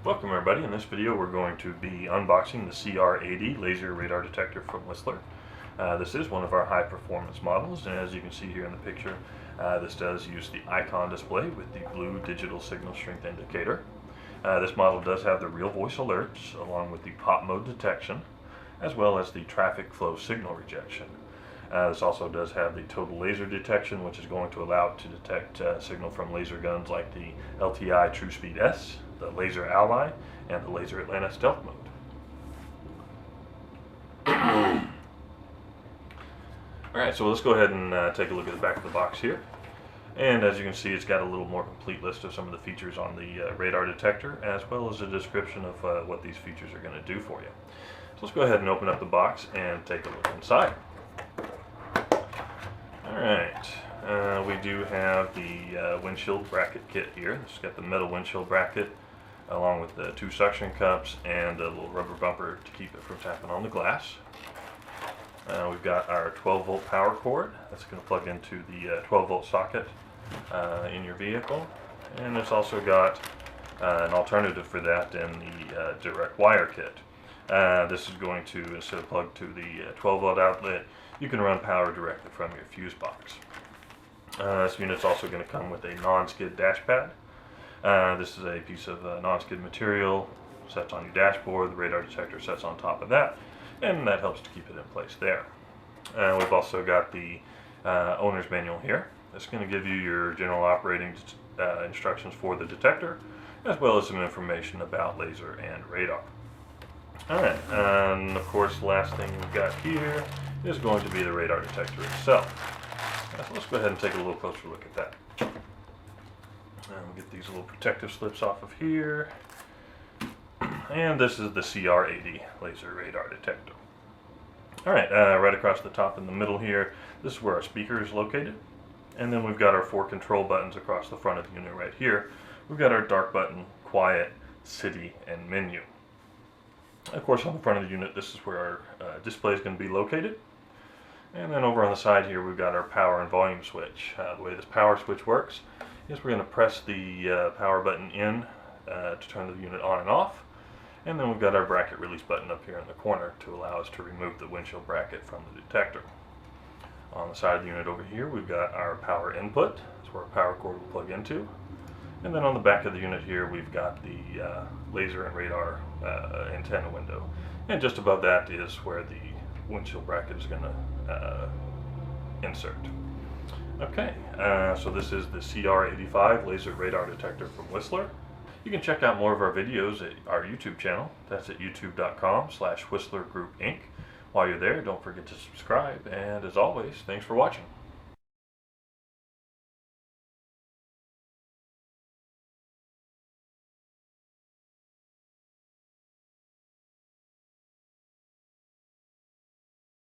Welcome everybody. In this video we're going to be unboxing the CR80 laser radar detector from Whistler. This is one of our high performance models, and as you can see here in the picture, this does use the icon display with the blue digital signal strength indicator. This model does have the real voice alerts along with the pop mode detection, as well as the traffic flow signal rejection. This also does have the total laser detection, which is going to allow it to detect signal from laser guns like the LTI True Speed S, the Laser Ally, and the Laser Atlanta Stealth Mode. Alright, so let's go ahead and take a look at the back of the box here. And as you can see, it's got a little more complete list of some of the features on the radar detector, as well as a description of what these features are going to do for you. So let's go ahead and open up the box and take a look inside. Alright, we do have the windshield bracket kit here. It's got the metal windshield bracket along with the two suction cups and a little rubber bumper to keep it from tapping on the glass. We've got our 12 volt power cord that's going to plug into the 12 volt socket in your vehicle, and it's also got an alternative for that in the direct wire kit. This is going to, instead of plug to the 12 volt outlet, you can run power directly from your fuse box. This unit's also going to come with a non-skid dash pad. This is a piece of non-skid material, sets on your dashboard. The radar detector sets on top of that, and that helps to keep it in place there. We've also got the owner's manual here. It's going to give you your general operating instructions for the detector, as well as some information about laser and radar. Alright, and of course the last thing we've got here is going to be the radar detector itself. So let's go ahead and take a little closer look at that. We'll get these little protective slips off of here. And this is the CR80 laser radar detector. Alright, right across the top in the middle here, this is where our speaker is located. And then we've got our 4 control buttons across the front of the unit right here. We've got our dark button, quiet, city, and menu. Of course, on the front of the unit, this is where our display is going to be located. And then over on the side here, we've got our power and volume switch. The way this power switch works is we're going to press the power button in to turn the unit on and off. And then we've got our bracket release button up here in the corner to allow us to remove the windshield bracket from the detector. On the side of the unit over here, we've got our power input. That's where our power cord will plug into. And then on the back of the unit here, we've got the laser and radar antenna window. And just above that is where the windshield bracket is going to insert. Okay, so this is the CR85 laser radar detector from Whistler. You can check out more of our videos at our YouTube channel. That's at youtube.com/WhistlerGroupInc. While you're there, don't forget to subscribe, and as always, thanks for watching.